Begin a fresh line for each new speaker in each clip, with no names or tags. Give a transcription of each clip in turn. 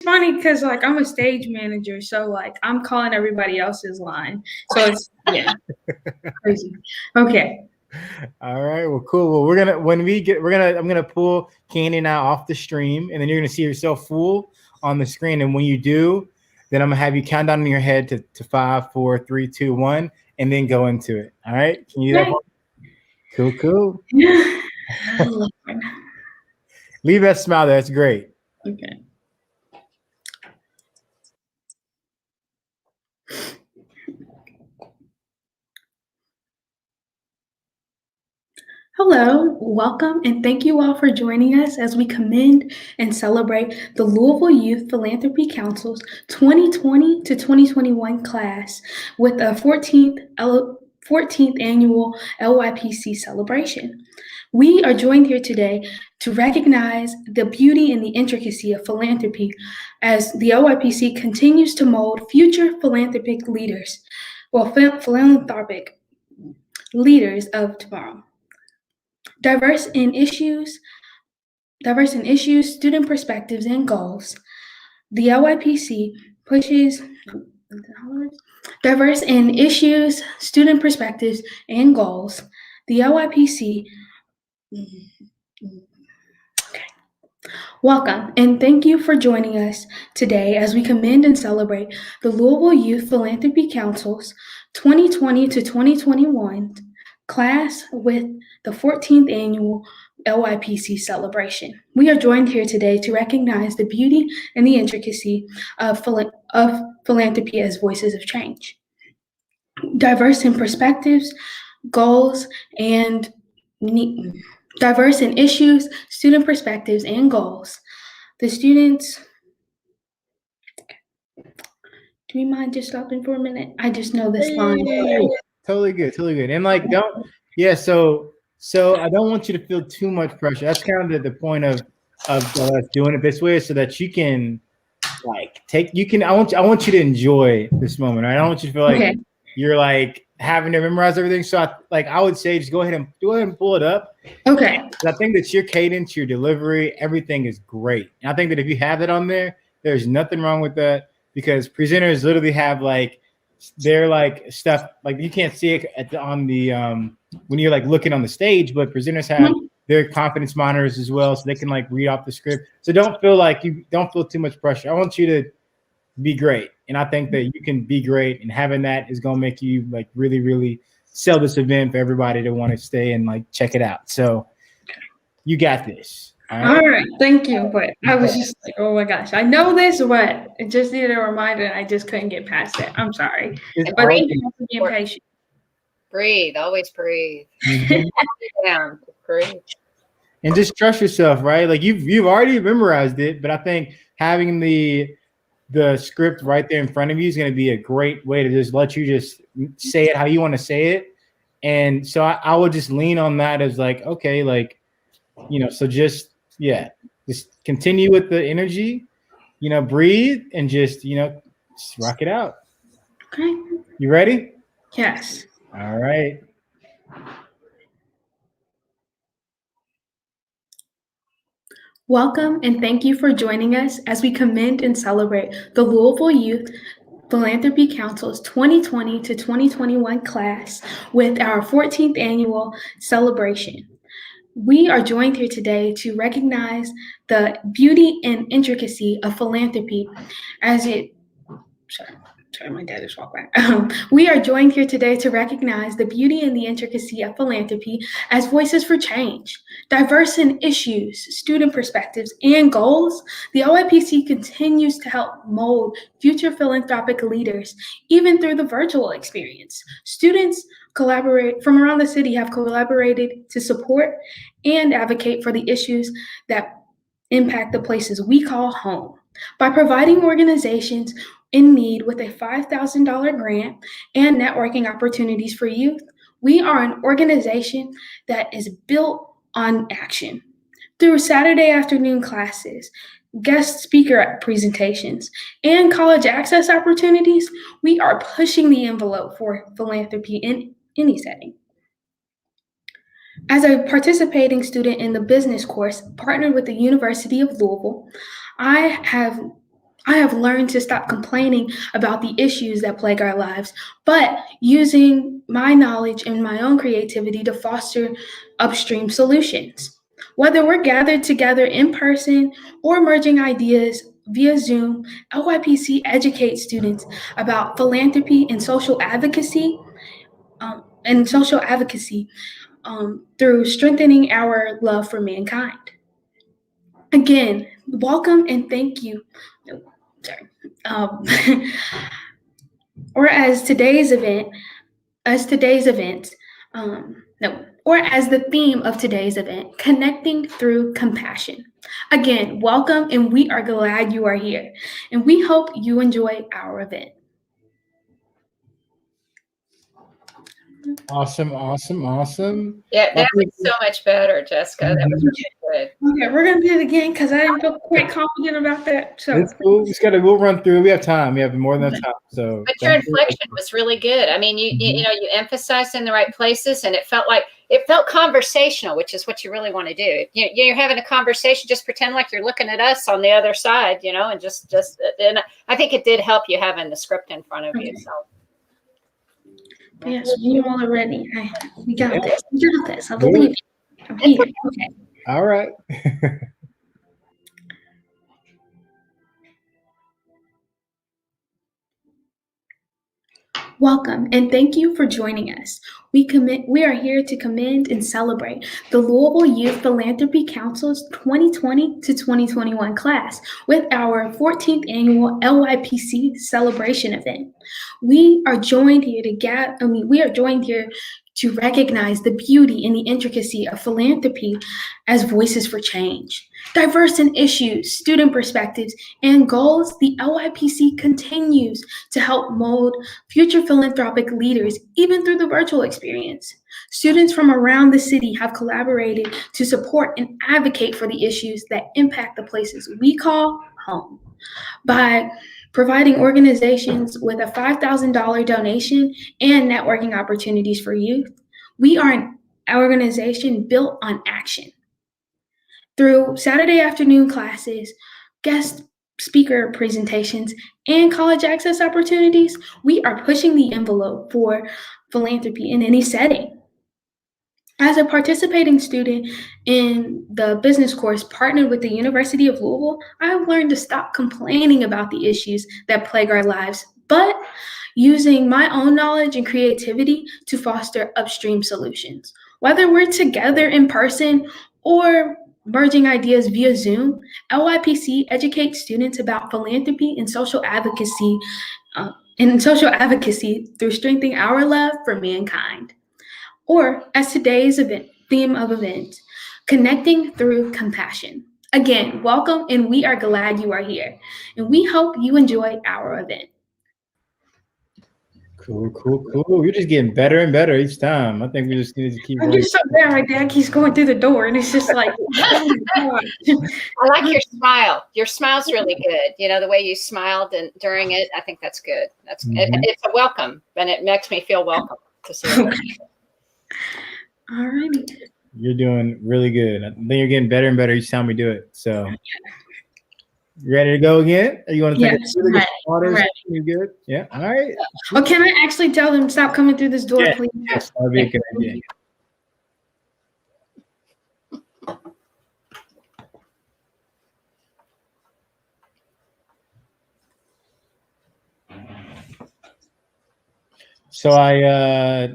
funny because like I'm a stage manager, so like I'm calling everybody else's line. So it's crazy. Okay.
All right. Well, cool. Well, I'm gonna pull Candy now off the stream, and then you're gonna see yourself full on the screen. And when you do, then I'm gonna have you count down in your head to 5, 4, 3, 2, 1, and then go into it. All right. Can you do that?
Okay.
Cool. Cool.
Lord.
Leave that smile there. That's great.
Okay. Hello, welcome, and thank you all for joining us as we commend and celebrate the Louisville Youth Philanthropy Council's 2020 to 2021 class with a 14th annual LYPC celebration. We are joined here today to recognize the beauty and the intricacy of philanthropy as the LYPC continues to mold future philanthropic leaders of tomorrow. Diverse in issues, student perspectives, and goals. The LYPC pushes diverse in issues, student perspectives, and goals. The LYPC. Welcome, and thank you for joining us today as we commend and celebrate the Louisville Youth Philanthropy Council's 2020 to 2021 class with the 14th annual LYPC celebration. We are joined here today to recognize the beauty and the intricacy of philanthropy as voices of change. Diverse in perspectives, goals, and diverse in issues, student perspectives, and goals. The students. Do you mind just stopping for a minute? I just know this line.
Totally good. Totally good. And like, so I don't want you to feel too much pressure. That's kind of the point of us doing it this way, so that you can like I want you to enjoy this moment. Right? I don't want you to feel like you're like having to memorize everything. So I would say just go ahead and pull it up.
Okay.
I think that your cadence, your delivery, everything is great. And I think that if you have it on there, there's nothing wrong with that, because presenters literally have like they're like stuff like you can't see it on the when you're like looking on the stage, but presenters have their confidence monitors as well, so they can like read off the script. So don't feel too much pressure. I want you to be great, and I think that you can be great, and having that is going to make you like really, really sell this event for everybody to want to stay and like check it out. So you got this.
All right, thank you. But I was just like, oh my gosh, I know this, but it just needed a reminder, and I just couldn't get past it. I'm sorry. But thank you for being patient.
Breathe, always breathe. Down, breathe.
And just trust yourself, right? Like you've already memorized it, but I think having the script right there in front of you is going to be a great way to just let you just say it how you want to say it. And so I would just lean on that as like, okay, like, so just continue with the energy, breathe and just rock it out.
Okay.
You ready?
Yes.
All right.
Welcome, and thank you for joining us as we commend and celebrate the Louisville Youth Philanthropy Council's 2020 to 2021 class with our 14th annual celebration. We are joined here today to recognize the beauty and intricacy of philanthropy as it. Sorry, my dad just walked by. We are joined here today to recognize the beauty and the intricacy of philanthropy as voices for change. Diverse in issues, student perspectives, and goals, the LYPC continues to help mold future philanthropic leaders, even through the virtual experience. Students from around the city have collaborated to support and advocate for the issues that impact the places we call home. By providing organizations in need with a $5,000 grant and networking opportunities for youth, we are an organization that is built on action. Through Saturday afternoon classes, guest speaker presentations, and college access opportunities, we are pushing the envelope for philanthropy in any setting. As a participating student in the business course partnered with the University of Louisville, I have I have learned to stop complaining about the issues that plague our lives, but using my knowledge and my own creativity to foster upstream solutions. Whether we're gathered together in person or merging ideas via Zoom, LYPC educates students about philanthropy and social advocacy through strengthening our love for mankind. Again, welcome and thank you. No, sorry. Um, or as today's event, or as the theme of today's event, connecting through compassion. Again, welcome, and we are glad you are here, and we hope you enjoy our event.
Awesome.
Yeah, that was so much better, Jessica. That was really good.
Okay, we're gonna do it again because I didn't feel quite confident about that. So
It's cool. We'll run through. We have time. We have more than enough time. So,
but your inflection was really good. I mean, you know, you emphasized in the right places, and it felt conversational, which is what you really want to do. You're having a conversation, just pretend like you're looking at us on the other side, you know, and and I think it did help you having the script in front of you. So.
Yes, you all are ready. We got this. We got this. I believe you. I'm here. Okay.
All right.
Welcome and thank you for joining us. We are here to commend and celebrate the Louisville Youth Philanthropy Council's 2020 to 2021 class with our 14th annual LYPC celebration event. We are joined here to recognize the beauty and the intricacy of philanthropy as voices for change. Diverse in issues, student perspectives, and goals, the LYPC continues to help mold future philanthropic leaders even through the virtual experience. Students from around the city have collaborated to support and advocate for the issues that impact the places we call home. By providing organizations with a $5,000 donation and networking opportunities for youth, we are an organization built on action. Through Saturday afternoon classes, guest speaker presentations, and college access opportunities, we are pushing the envelope for philanthropy in any setting. As a participating student in the business course partnered with the University of Louisville, I've learned to stop complaining about the issues that plague our lives, but using my own knowledge and creativity to foster upstream solutions. Whether we're together in person or merging ideas via Zoom, LYPC educates students about philanthropy and social advocacy through strengthening our love for mankind. Or, as today's theme of event, connecting through compassion. Again, welcome, and we are glad you are here. And we hope you enjoy our event.
Cool. You're just getting better and better each time. I think we just need to keep
I'm just so bad right there. He's going through the door, and it's just like, oh my God.
I like your smile. Your smile's really good. You know, the way you smiled during it, I think that's good. It's a welcome, and it makes me feel welcome to see it.
All righty.
You're doing really good. I think you're getting better and better each time we do it. So, you ready to go again? Are you want to take a really good water? You good? Yeah. All right.
Oh, can I actually tell them stop coming through this door, please?
Yes, that'd be a good idea. So I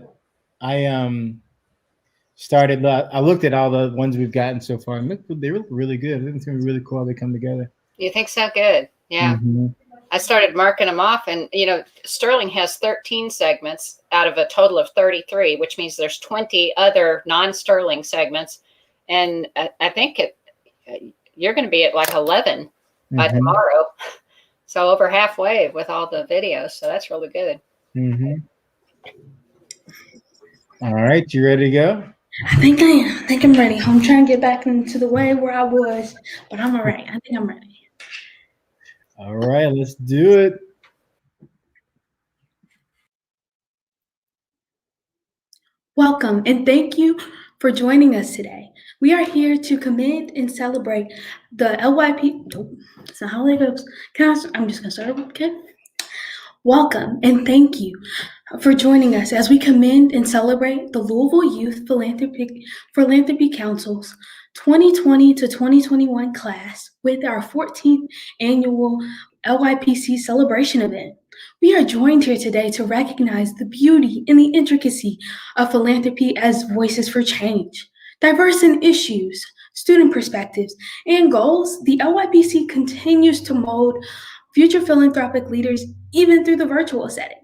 started. I looked at all the ones we've gotten so far, and they look really good. I think it's gonna be really cool how they come together.
You think so? Good. Yeah. Mm-hmm. I started marking them off, and you know, Sterling has 13 segments out of a total of 33, which means there's 20 other non-Sterling segments, and I think you're going to be at like 11 by tomorrow, so over halfway with all the videos. So that's really good.
Mm-hmm. All right, you ready to go?
I think I am. I think I'm ready. I'm trying to get back into the way where I was, but I'm all right. I think I'm ready.
All right, let's do it.
Welcome and thank you for joining us today. We are here to commend and celebrate the LYP. Nope, that's not how it goes. I'm just going to start. Okay. Welcome and thank you for joining us as we commend and celebrate the Louisville Youth Philanthropy Council's 2020 to 2021 class with our 14th annual LYPC celebration event. We are joined here today to recognize the beauty and the intricacy of philanthropy as voices for change. Diverse in issues, student perspectives, and goals, the LYPC continues to mold future philanthropic leaders even through the virtual setting.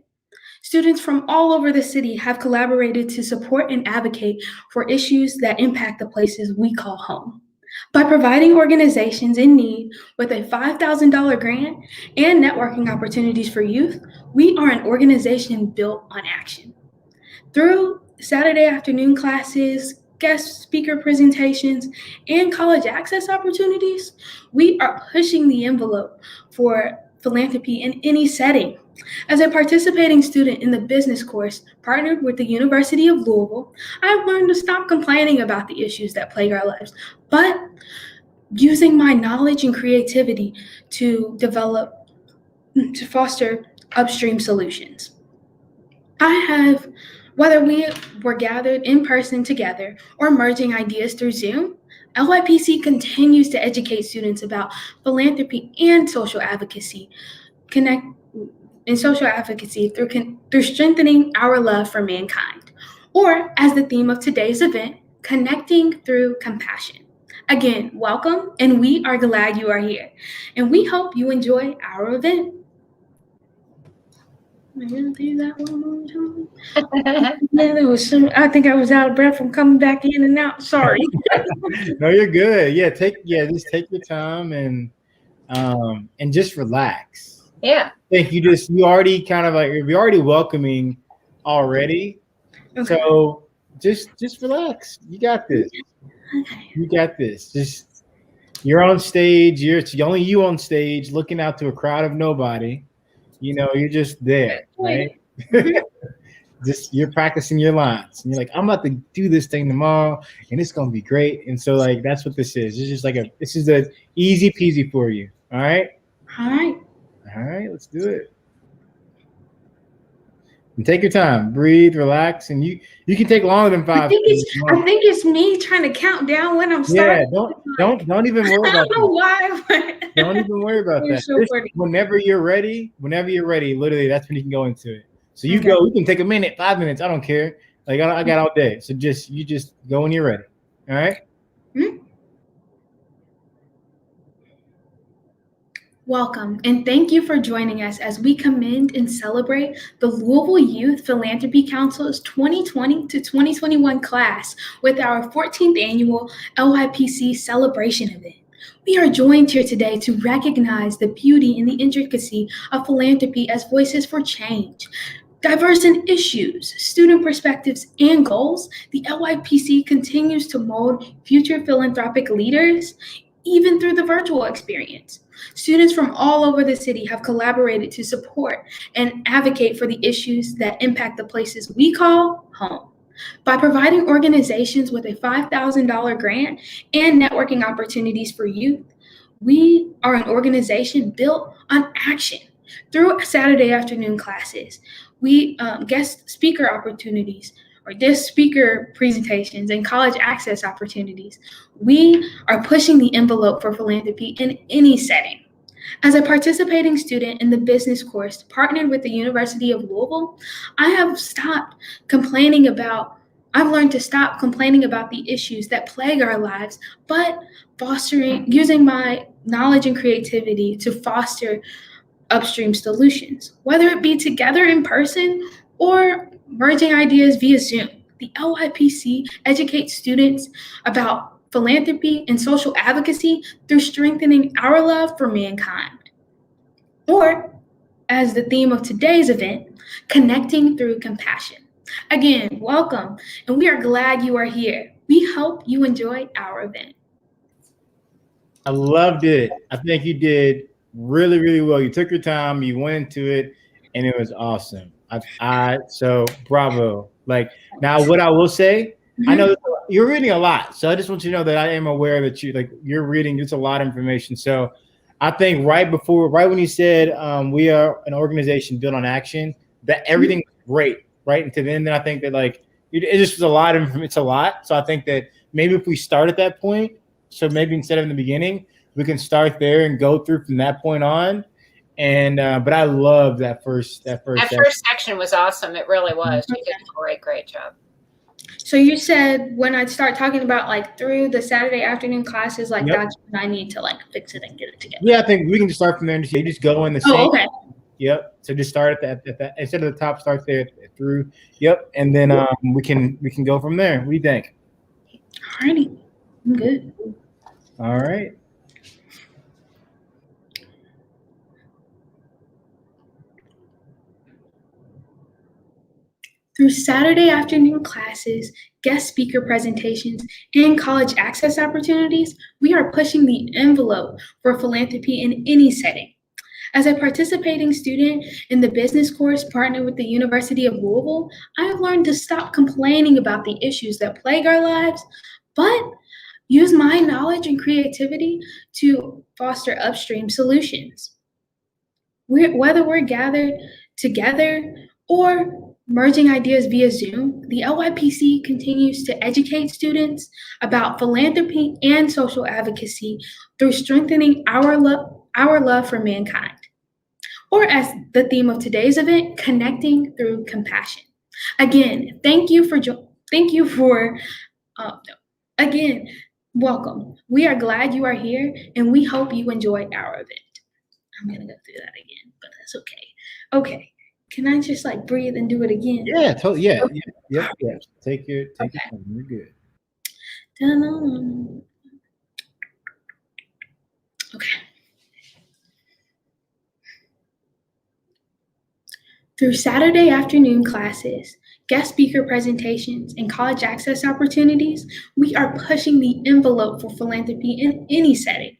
Students from all over the city have collaborated to support and advocate for issues that impact the places we call home. By providing organizations in need with a $5,000 grant and networking opportunities for youth, we are an organization built on action. Through Saturday afternoon classes, guest speaker presentations, and college access opportunities, we are pushing the envelope for philanthropy in any setting. As a participating student in the business course partnered with the University of Louisville, I've learned to stop complaining about the issues that plague our lives, but using my knowledge and creativity to foster upstream solutions. Whether we were gathered in person together or merging ideas through Zoom, LYPC continues to educate students about philanthropy and social advocacy, through strengthening our love for mankind, or as the theme of today's event, connecting through compassion. Again, welcome, and we are glad you are here, and we hope you enjoy our event. I'm gonna do that one more time. I think I was out of breath from coming back in and out. Sorry.
No, you're good. Just take your time and just relax.
Yeah.
I think you already kind of like you're already welcoming already. Okay. So just relax. You got this.
Okay.
You got this. You're on stage. It's only you on stage, looking out to a crowd of nobody. You're just there, right? You're practicing your lines, and you're like, I'm about to do this thing tomorrow, and it's gonna be great. And so, like, that's what this is. It's just this is the easy peasy for you. All right. All right. Let's do it. And take your time, breathe, relax, and you can take longer than 5 minutes.
I think it's me trying to count down when I'm starting.
Yeah, don't even worry about that.
I don't know why.
Don't even worry about that.
So
whenever you're ready, literally, that's when you can go into it. So you go. You can take a minute, 5 minutes. I don't care. Like I got all day. So you just go when you're ready. All right.
Mm-hmm. Welcome, and thank you for joining us as we commend and celebrate the Louisville Youth Philanthropy Council's 2020 to 2021 class with our 14th annual LYPC celebration event. We are joined here today to recognize the beauty and the intricacy of philanthropy as voices for change. Diverse in issues, student perspectives, and goals, the LYPC continues to mold future philanthropic leaders, even through the virtual experience. Students from all over the city have collaborated to support and advocate for the issues that impact the places we call home. By providing organizations with a $5,000 grant and networking opportunities for youth, we are an organization built on action. Through Saturday afternoon classes, we guest speaker opportunities, or guest speaker presentations, and college access opportunities. We are pushing the envelope for philanthropy in any setting. As a participating student in the business course partnered with the University of Louisville, I've learned to stop complaining about the issues that plague our lives, but using my knowledge and creativity to foster upstream solutions, whether it be together in person or merging ideas via Zoom. The LYPC educates students about philanthropy and social advocacy through strengthening our love for mankind. Or, as the theme of today's event, connecting through compassion. Again, welcome, and we are glad you are here. We hope you enjoy our event.
I loved it. I think you did really, really well. You took your time, you went into it, and it was awesome. So bravo. Like, now what I will say, I know you're reading a lot. So I just want you to know that I am aware that you're reading. It's a lot of information. So I think right when you said we are an organization built on action, that everything was great, right? And to then I think that it just was a lot of information. It's a lot. So I think that maybe if we start at that point, so maybe instead of in the beginning, we can start there and go through from that point on. And but I love that first
section was awesome. It really was. You did a great job.
So you said when I start talking about through the Saturday afternoon classes,
Yep.
That's when I need to fix it and get it together.
Yeah, I think we can just start from there and just go in the same.
Oh, okay.
Yep. So just start at that instead of the top, start there through. Yep. And then we can go from there. What do you think?
Alrighty. I'm good.
All right.
Through Saturday afternoon classes, guest speaker presentations, and college access opportunities, we are pushing the envelope for philanthropy in any setting. As a participating student in the business course partnered with the University of Louisville, I have learned to stop complaining about the issues that plague our lives, but use my knowledge and creativity to foster upstream solutions. Whether we're gathered together or merging ideas via Zoom, the LYPC continues to educate students about philanthropy and social advocacy through strengthening our love for mankind. Or as the theme of today's event, connecting through compassion. Again, welcome. We are glad you are here, and we hope you enjoy our event. I'm gonna go through that again, but that's okay. Okay. Can I just breathe and do it again?
Yeah, totally. Yeah, okay. Yeah. Take your time. You're good.
Okay. Through Saturday afternoon classes, guest speaker presentations, and college access opportunities, we are pushing the envelope for philanthropy in any setting.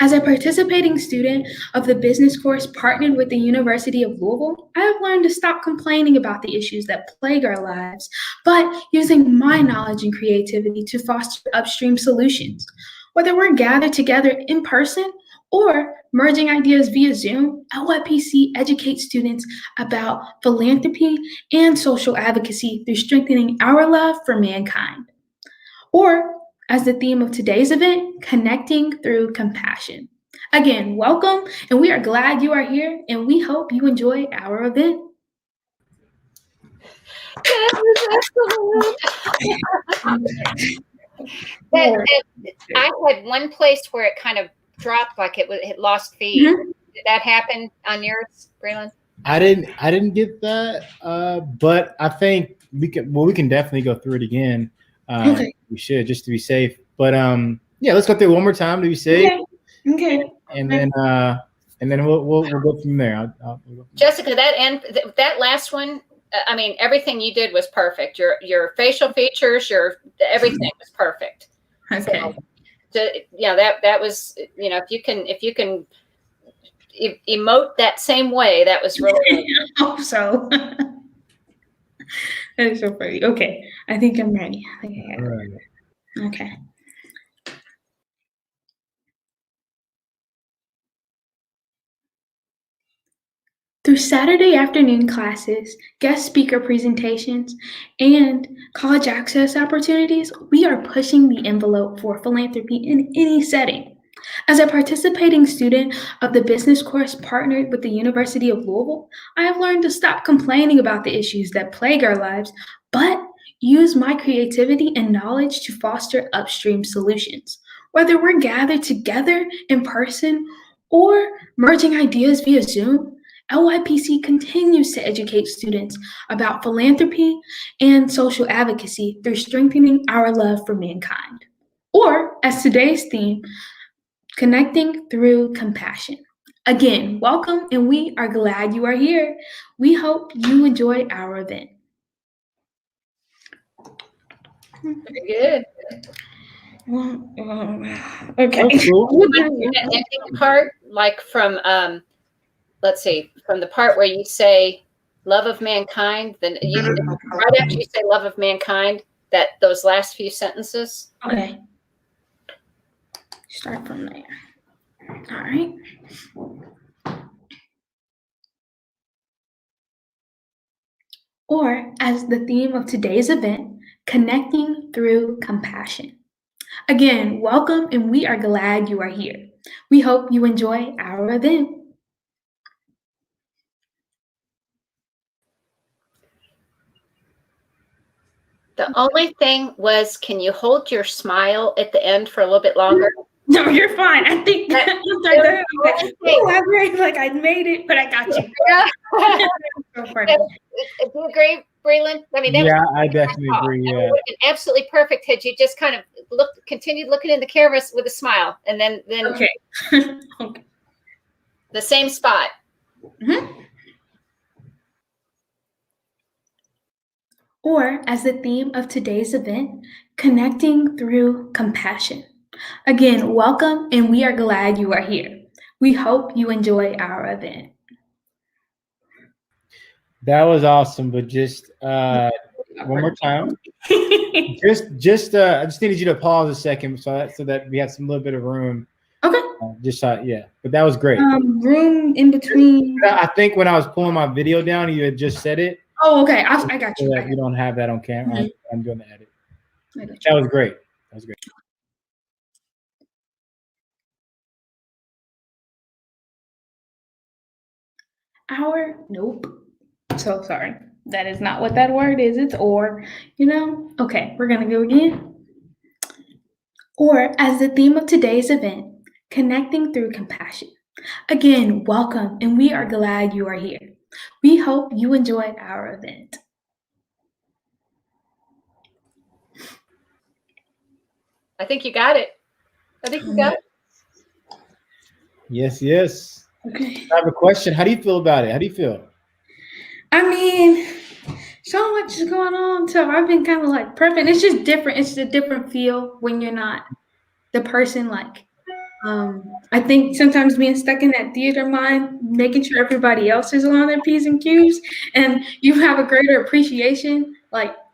As a participating student of the business course partnered with the University of Louisville, I have learned to stop complaining about the issues that plague our lives, but using my knowledge and creativity to foster upstream solutions. Whether we're gathered together in person or merging ideas via Zoom, LYPC educates students about philanthropy and social advocacy through strengthening our love for mankind. Or, as the theme of today's event, connecting through compassion. Again, welcome, and we are glad you are here, and we hope you enjoy our event.
I had one place where it kind of dropped, it lost feed. Mm-hmm. Did that happen on yours, Braylon?
I didn't get that, but I think we can definitely go through it again. Okay. We should, just to be safe. But yeah, let's go through it one more time to be safe.
Okay.
And then we'll go from there.
Jessica, that last one, I mean, everything you did was perfect. Your facial features, everything was perfect.
Okay.
So, that was, if you can emote that same way, that was really.
I hope so. That is so funny. Okay, I think I'm ready. I think I got it. Right. Okay. Through Saturday afternoon classes, guest speaker presentations, and college access opportunities, we are pushing the envelope for philanthropy in any setting. As a participating student of the business course partnered with the University of Louisville, I have learned to stop complaining about the issues that plague our lives, but use my creativity and knowledge to foster upstream solutions. Whether we're gathered together in person or merging ideas via Zoom, LYPC continues to educate students about philanthropy and social advocacy through strengthening our love for mankind. Or, as today's theme, connecting through compassion. Again, welcome, and we are glad you are here. We hope you enjoy our event.
Very good.
Okay.
The ending part, from let's see, from the part where you say love of mankind, then right after you say love of mankind, those last few sentences.
Okay. Start from there. All right. Or, as the theme of today's event, connecting through compassion. Again, welcome, and we are glad you are here. We hope you enjoy our event.
The only thing was, can you hold your smile at the end for a little bit longer?
No, you're fine. I think that I agree. Like I made it, but I got you. So perfect.
Do you agree, Breland? I mean,
I definitely agree.
It
Yeah,
would have been absolutely perfect had you just kind of continued looking in the camera with a smile, and then
Okay. Okay.
the same spot.
Mm-hmm. Or, as the theme of today's event, connecting through compassion. Again, welcome, and we are glad you are here. We hope you enjoy our event.
that was awesome. But just one more time. I just needed you to pause a second so that we had some little bit of room.
Okay.
But that was great.
Room in between.
I think when I was pulling my video down, you had just said it.
Oh, okay. I got you.
So that we don't have that on camera.
Mhm.
I'm doing the edit.
I got you.
That was great. That was great.
Nope. So sorry. That is not what that word is. It's or, Okay, we're going to go again. Or, as the theme of today's event, connecting through compassion. Again, welcome, and we are glad you are here. We hope you enjoyed our event.
I think you got it.
Yes.
Okay.
I have a question. How do you feel about it? How do you feel?
I mean, so much is going on, so I've been kind of like prepping. It's just different. It's a different feel when you're not the person I think sometimes being stuck in that theater mind, making sure everybody else is on their P's and Q's, and you have a greater appreciation,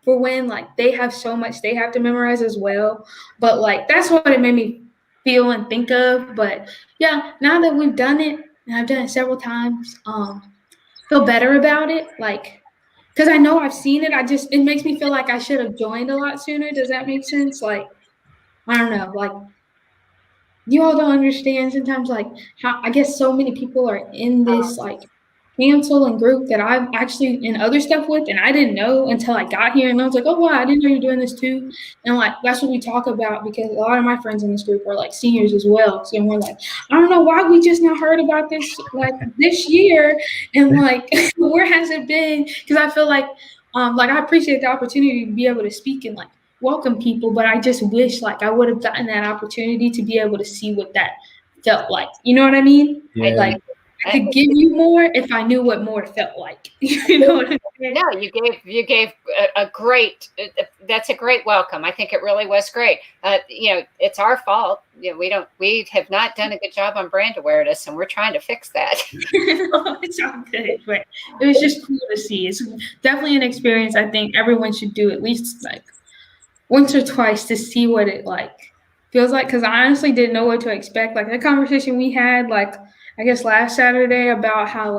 for when they have so much they have to memorize as well. But that's what it made me feel and think of. But yeah, now that we've done it, and I've done it several times, feel better about it. Because I know I've seen it. It makes me feel like I should have joined a lot sooner. Does that make sense? I don't know, you all don't understand sometimes how I guess so many people are in this cancel and group that I'm actually in other stuff with, and I didn't know until I got here, and I was like, oh wow, I didn't know you're doing this too. And that's what we talk about, because a lot of my friends in this group are seniors as well. So we're I don't know why we just now heard about this this year, and where has it been? Because I feel I appreciate the opportunity to be able to speak and welcome people, but I just wish I would have gotten that opportunity to be able to see what that felt like. You know what I mean?
Yeah.
I could give you more if I knew what more felt like. You know what I mean?
No, you gave a great. That's a great welcome. I think it really was great. It's our fault. We have not done a good job on brand awareness, and we're trying to fix that.
It's all good, but it was just cool to see. It's definitely an experience I think everyone should do at least once or twice to see what it feels like, because I honestly didn't know what to expect. The conversation we had I guess last Saturday about how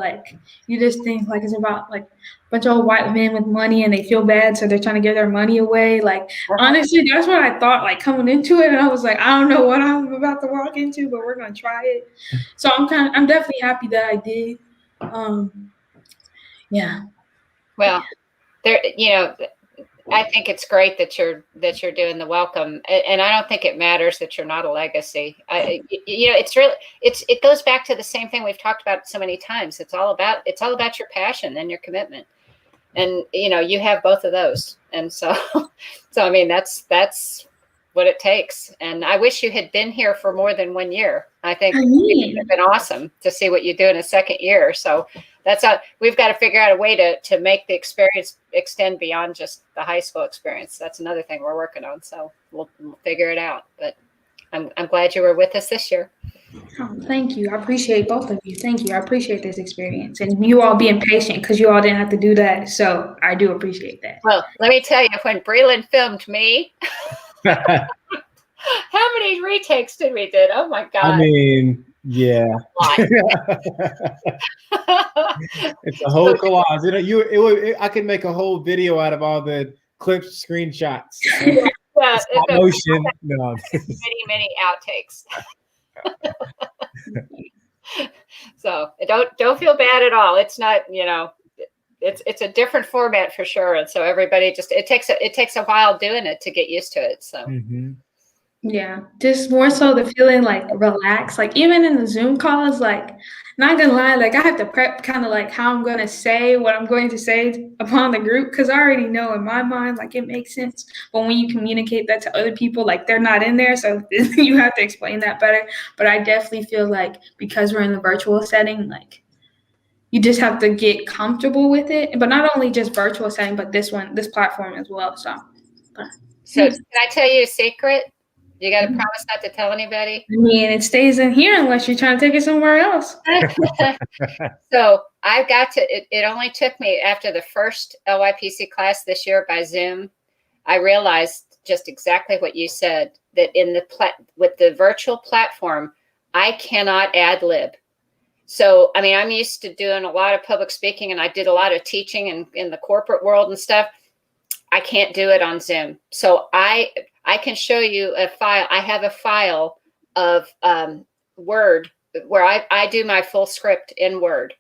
you just think it's about a bunch of old white men with money and they feel bad, so they're trying to give their money away. Honestly, that's what I thought coming into it, and I was I don't know what I'm about to walk into, but we're gonna try it. So I'm definitely happy that I did. Yeah.
Well, I think it's great that you're doing the welcome, and I don't think it matters that you're not a legacy. It goes back to the same thing we've talked about so many times. It's all about your passion and your commitment, and you have both of those, and so I mean that's what it takes. And I wish you had been here for more than 1 year. I think it would have been awesome to see what you do in a second year. So we've got to figure out a way to make the experience extend beyond just the high school experience. That's another thing we're working on. So we'll figure it out. But I'm glad you were with us this year.
Oh, thank you. I appreciate both of you. Thank you. I appreciate this experience and you all being patient because you all didn't have to do that. So I do appreciate that.
Well, let me tell you, when Breland filmed me, how many retakes did we did? Oh my God.
I mean, yeah.
A
It's a whole collage. I could make a whole video out of all the clips, screenshots,
yeah,
stop motion. No.
many outtakes. So don't feel bad at all. It's not, it's a different format for sure. And so everybody it takes a while doing it to get used to it. So
Yeah, just more so the feeling like relaxed. Like even in the Zoom calls, like not gonna lie, like I have to prep kind of like how I'm gonna say what I'm going to say upon the group because I already know in my mind like it makes sense. But when you communicate that to other people, like they're not in there, so you have to explain that better. But I definitely feel like because we're in the virtual setting, like you just have to get comfortable with it. But not only just virtual setting, but this platform as well. So
can I tell you a secret? You got to promise not to tell anybody.
I mean, it stays in here unless you're trying to take it somewhere else.
So I got to, it only took me after the first LYPC class this year by Zoom, I realized just exactly what you said, that with the virtual platform, I cannot ad lib. So, I mean, I'm used to doing a lot of public speaking and I did a lot of teaching in the corporate world and stuff. I can't do it on Zoom. So I can show you a file. I have a file of Word where I do my full script in Word.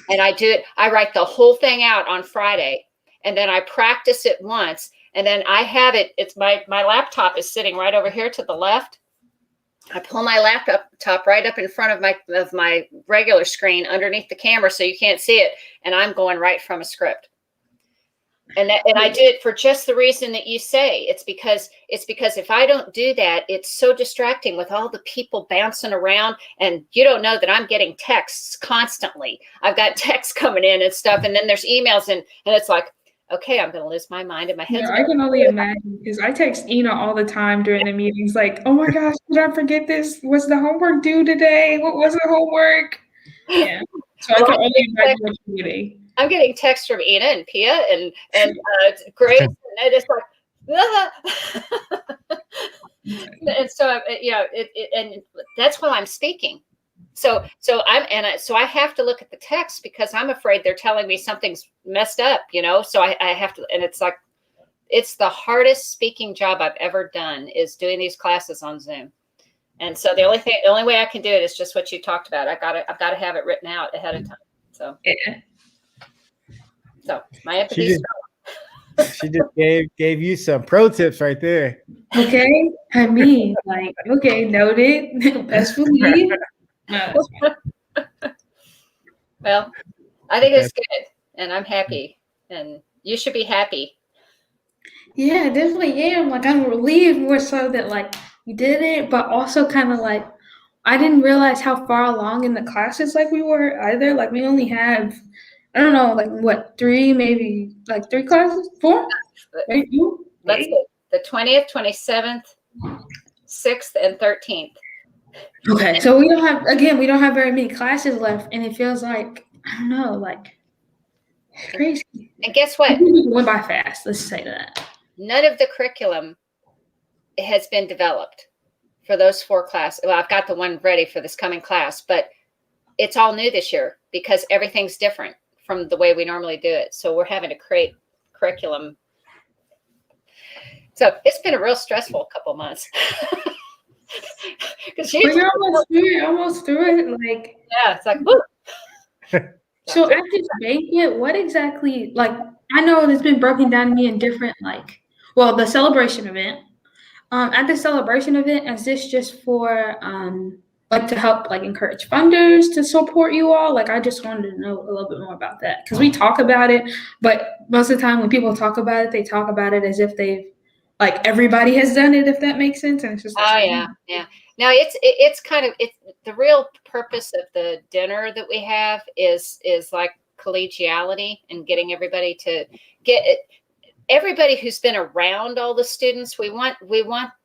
And I write the whole thing out on Friday. And then I practice it once. And then I have it. It's my laptop is sitting right over here to the left. I pull my laptop right up in front of my regular screen underneath the camera so you can't see it. And I'm going right from a script. And I do it for just the reason that you say. It's because if I don't do that, it's so distracting with all the people bouncing around, and you don't know that I'm getting texts constantly. I've got texts coming in and stuff, and then there's emails, and it's like, okay, I'm going to lose my mind, and my head's.
Yeah, I can only imagine because I text Ina all the time during the meetings, like, "Oh my gosh, did I forget this? Was the homework due today? What was the homework?" Yeah, so I can only imagine what you're getting.
I'm getting texts from Ina and Pia and Grace, and it's like, and so and that's while I'm speaking. So I have to look at the text because I'm afraid they're telling me something's messed up, So I have to, and it's like, it's the hardest speaking job I've ever done is doing these classes on Zoom. And so the only way I can do it is just what you talked about. I've got to have it written out ahead of time. So yeah. So my empathy.
She just gave you some pro tips right there.
Okay, I mean, like, okay, noted. Best believe.
Well, I think it's good, and I'm happy, and you should be happy.
Yeah, definitely am. Like, I'm relieved more so that like you did it, but also kind of like I didn't realize how far along in the classes like we were either. Like, we only have. I don't know, like what, 3, maybe like 3 classes? 4?
Let's see. The 20th, 27th, 6th, and 13th.
Okay. So we don't have very many classes left, and it feels like, I don't know, like crazy.
And guess what?
It went by fast. Let's say that.
None of the curriculum has been developed for those 4 classes. Well, I've got the one ready for this coming class, but it's all new this year because everything's different from the way we normally do it. So we're having to create curriculum. So it's been a real stressful couple months.
Because you're almost through it. Like,
yeah, it's like, woo.
So at this banquet, what exactly, like, I know it's been broken down to me in different, like, well, the celebration event. At the celebration event, is this just for like to help like encourage funders to support you all? Like, I just wanted to know a little bit more about that because we talk about it, but most of the time when people talk about it, they talk about it as if they've like everybody has done it, if that makes sense. And it's just like,
yeah. Now it's kind of the real purpose of the dinner that we have is like collegiality and getting everybody to get it. Everybody who's been around all the students, we want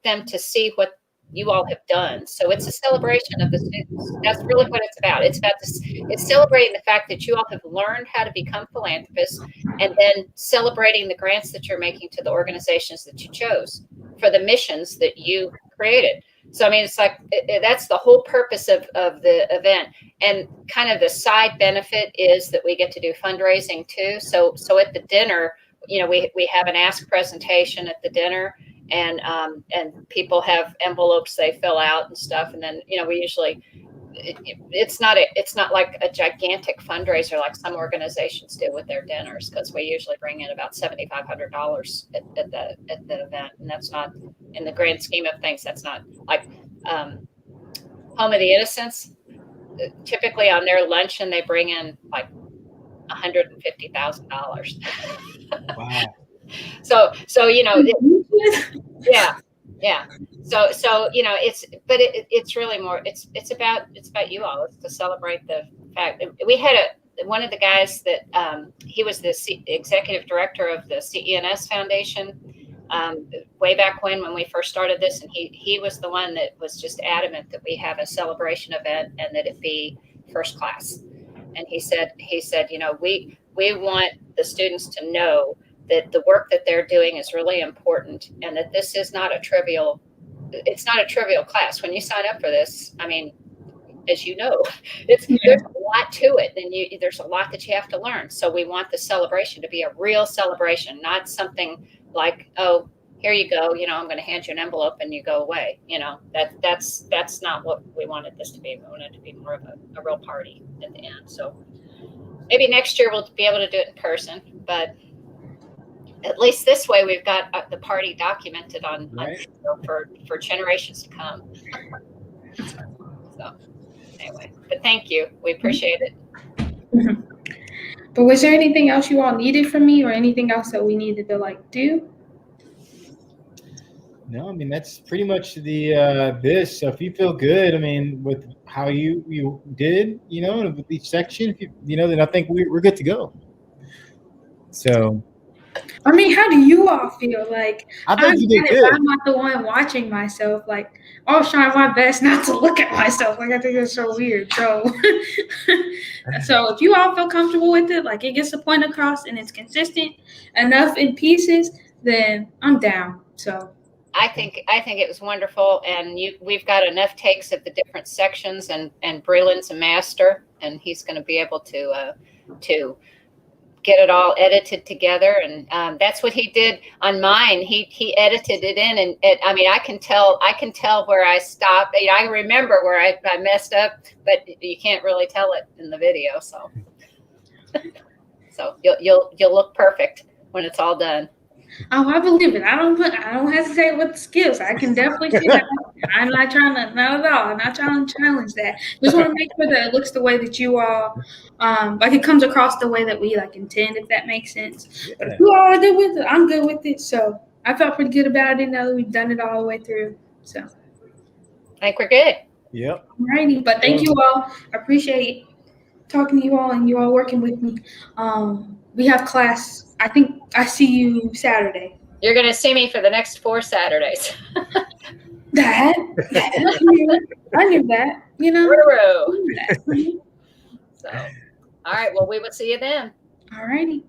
them to see what you all have done. So it's a celebration of the students. That's really what it's about. It's about this. It's celebrating the fact that you all have learned how to become philanthropists, and then celebrating the grants that you're making to the organizations that you chose for the missions that you created. So, I mean, it's like that's the whole purpose of the event. And kind of the side benefit is that we get to do fundraising too. So at the dinner, you know, we have an ask presentation at the dinner, and people have envelopes they fill out and stuff. And then, you know, we usually, it's not like a gigantic fundraiser like some organizations do with their dinners, because we usually bring in about $7,500 at the event, and that's not, in the grand scheme of things, that's not like Home of the Innocents. Typically on their luncheon they bring in like $150,000.
Wow.
So you know, yeah. So you know, it's really more. It's about you all. It's to celebrate the fact. We had one of the guys that he was the executive director of the CENS Foundation way back when we first started this, and he was the one that was just adamant that we have a celebration event and that it be first class. And he said, you know, we want the students to know that the work that they're doing is really important, and that this is not a trivial, it's not a trivial class. When you sign up for this, I mean, as you know, there's a lot to it, and there's a lot that you have to learn. So we want the celebration to be a real celebration, not something like, oh, here you go, you know, I'm going to hand you an envelope and you go away. You know, that's not what we wanted this to be. We wanted it to be more of a real party at the end. So maybe next year we'll be able to do it in person, but at least this way we've got the party documented on for generations to come. So anyway, but thank you. We appreciate it.
Mm-hmm. But was there anything else you all needed from me, or anything else that we needed to like do?
No, I mean, that's pretty much the this. So if you feel good, I mean, with how you did, you know, with each section, if you know, then I think we're good to go. So,
I mean, how do you all feel? Like,
I think you did good.
I'm not the one watching myself. Like, I'll try my best not to look at myself. Like, I think it's so weird. So, so if you all feel comfortable with it, like it gets the point across and it's consistent enough in pieces, then I'm down. So.
I think it was wonderful, and we've got enough takes of the different sections, and Breland's a master, and he's going to be able to get it all edited together, and that's what he did on mine. He edited it in, and I mean, I can tell where I stopped. I remember where I messed up, but you can't really tell it in the video. So you'll look perfect when it's all done.
Oh, I believe it. I don't hesitate with the skills. I can definitely see that. I'm not trying to, not at all. I'm not trying to challenge that. Just want to make sure that it looks the way that you all, like it comes across the way that we like intend, if that makes sense. But if you all are good with it, I'm good with it. So I felt pretty good about it now that we've done it all the way through. So
I think we're good.
Yep.
Alrighty, but thank you all. I appreciate talking to you all and you all working with me. We have class. I think I see you Saturday.
You're going to see me for the next 4 Saturdays.
I knew that, you know.
So, all right. Well, we will see you then.
All righty.